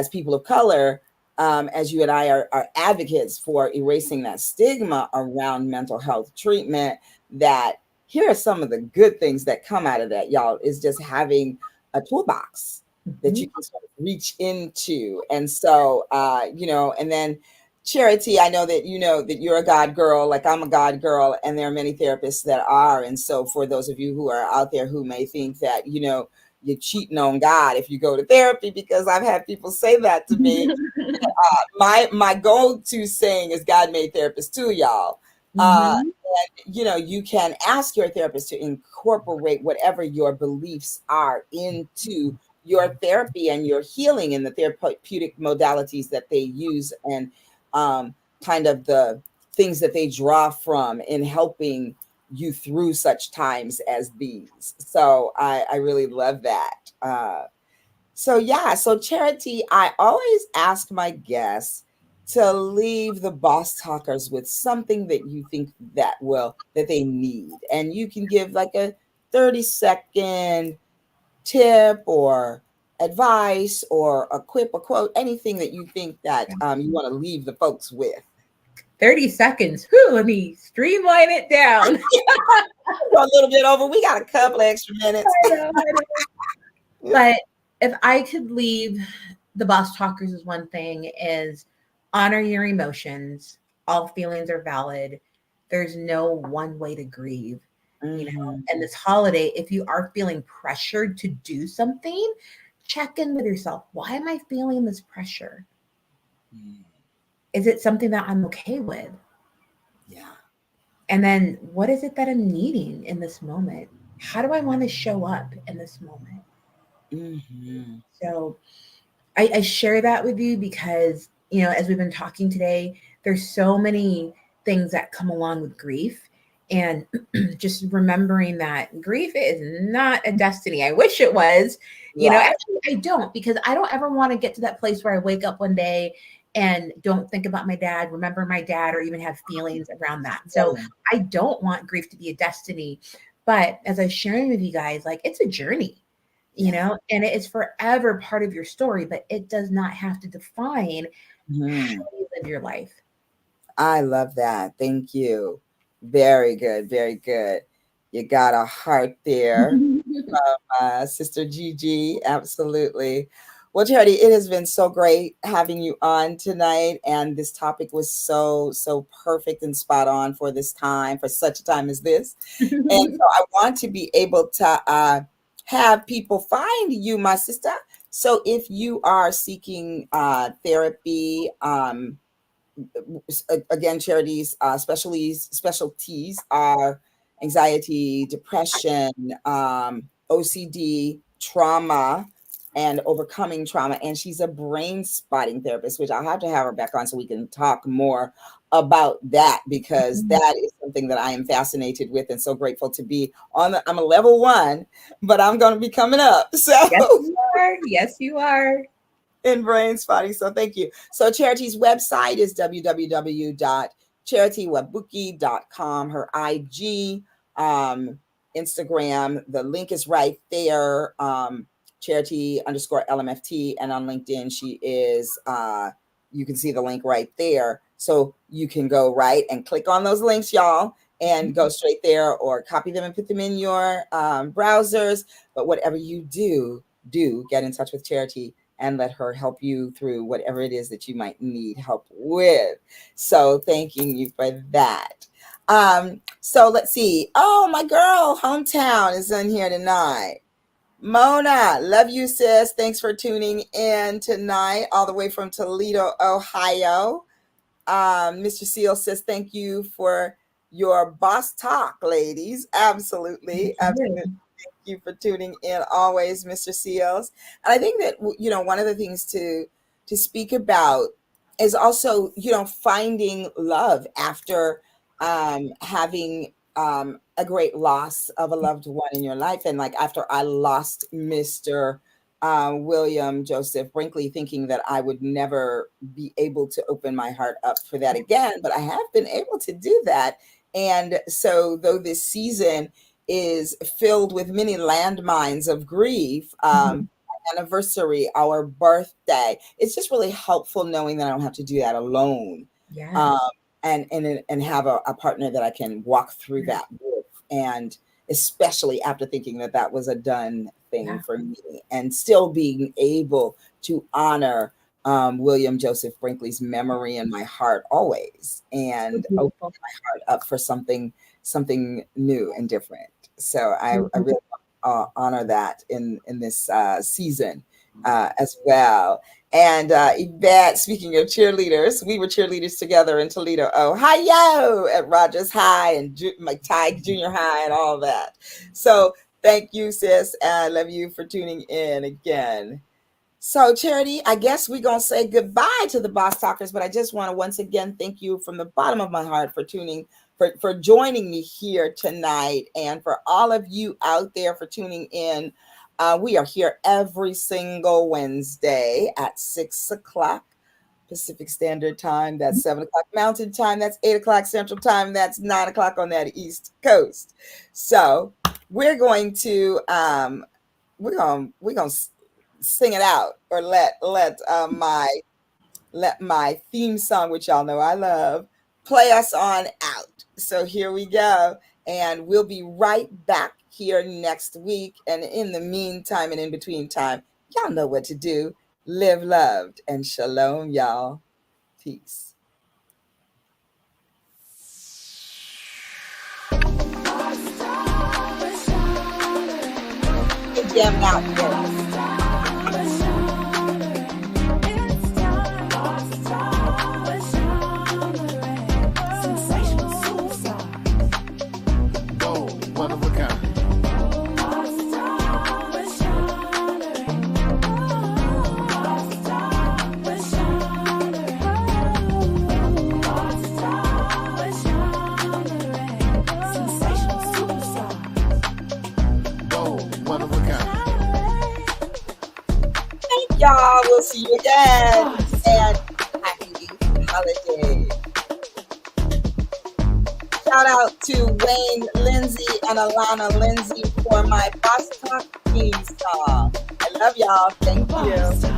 people of color, as you and I are advocates for erasing that stigma around mental health treatment, that here are some of the good things that come out of that, y'all, is just having a toolbox that you Mhm. can sort of reach into. And so, and then Charity, I know that you know that you're a God girl, like I'm a God girl, and there are many therapists that are. And so, for those of you who are out there who may think that, you're cheating on God if you go to therapy, because I've had people say that to me, my go-to saying is God made therapists too, y'all. Mhm. You can ask your therapist to incorporate whatever your beliefs are into your therapy and your healing and the therapeutic modalities that they use and kind of the things that they draw from in helping you through such times as these. So I really love that. So Charity, I always ask my guests to leave the boss talkers with something that you think that they need. And you can give like a 30-second tip or advice or a quip, a quote, anything that you think that you want to leave the folks with. 30 seconds. Whew, let me streamline it down. We're a little bit over. We got a couple extra minutes. I know, I know. But if I could leave the boss talkers is one thing is honor your emotions. All feelings are valid. There's no one way to grieve, you know. Mhm. And this holiday, if you are feeling pressured to do something, check in with yourself. Why am I feeling this pressure? Mm, Is it something that I'm okay with? yeah. And then what is it that I'm needing in this moment? How do I want to show up in this moment? Hmm. So I share that with you because, as we've been talking today, there's so many things that come along with grief. And just remembering that grief is not a destiny. I wish it was. Right. Actually, I don't, because I don't ever want to get to that place where I wake up one day and don't think about my dad, remember my dad, or even have feelings around that. So I don't want grief to be a destiny. But as I was sharing with you guys, like, it's a journey, and it is forever part of your story, but it does not have to define how you live your life. I love that. Thank you. Very good. Very good. You got a heart there. Sister Gigi, absolutely. Well, Charity, it has been so great having you on tonight, and this topic was so perfect and spot on for this time, for such a time as this. And so I want to be able to have people find you, my sister. So if you are seeking therapy, again, Charity's specialties are anxiety, depression, OCD, trauma, and overcoming trauma. And she's a brain spotting therapist, which I'll have to have her back on so we can talk more about that, because that is something that I am fascinated with and so grateful to be on. I'm a level 1, but I'm going to be coming up. So Yes, you are. In brain spotting. So thank you. So Charity's website is www.charitywabuki.com. Her IG, Instagram, the link is right there. Charity_LMFT. And on LinkedIn, she is, you can see the link right there. So you can go right and click on those links, y'all, and go straight there, or copy them and put them in your browsers. But whatever you do get in touch with Charity and let her help you through whatever it is that you might need help with. So thanking you for that. So let's see. Oh, my girl, Hometown is in here tonight. Mona, love you, sis. Thanks for tuning in tonight, all the way from Toledo, Ohio. Mr. Seal says, thank you for your boss talk, ladies. Absolutely. Absolutely. Thank you for tuning in always, Mr. Seals. And I think that, one of the things to speak about is also, finding love after having a great loss of a loved one in your life. And like after I lost Mr. William Joseph Brinkley, thinking that I would never be able to open my heart up for that again, but I have been able to do that. And so though this season is filled with many landmines of grief, anniversary, our birthday, it's just really helpful knowing that I don't have to do that alone. Yeah. And have a partner that I can walk through that with. And especially after thinking that that was a done thing for me, and still being able to honor William Joseph Brinkley's memory in my heart always, and open my heart up for something new and different. So I really honor that in this season as well. And Yvette, speaking of cheerleaders, we were cheerleaders together in Toledo, Ohio, at Rogers High and Tide Junior High and all that. So thank you, sis. I love you for tuning in again. So Charity, I guess we're going to say goodbye to the Boss Talkers, but I just want to once again thank you from the bottom of my heart for for joining me here tonight, and for all of you out there for tuning in. We are here every single Wednesday at 6 o'clock Pacific Standard Time. That's 7 o'clock Mountain Time. That's 8 o'clock Central Time. That's 9 o'clock on that East Coast. So we're going to sing it out, or let my theme song, which y'all know I love, play us on out. So here we go, and we'll be right back here next week. And in the meantime and in between time, y'all know what to do. Live loved, and shalom, y'all. Peace. Jam out there. One of a kind. We'll see you again. And happy holidays. Shout out to Wayne Lindsay and Alana Lindsay for my Boss Talk theme song. I love y'all. Thank you.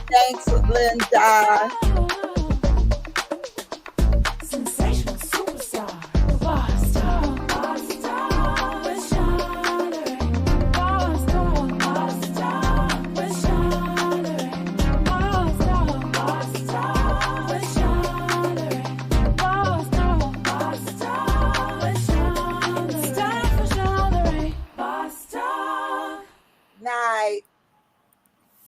Thanks, Linda. Sensational superstar. Boss talk, boss talk. We're shining. Boss talk, boss talk. We're shining. Boss talk, boss talk. We're shining. Boss talk, boss talk. We're shining. It's time for shining. Boss talk. Night.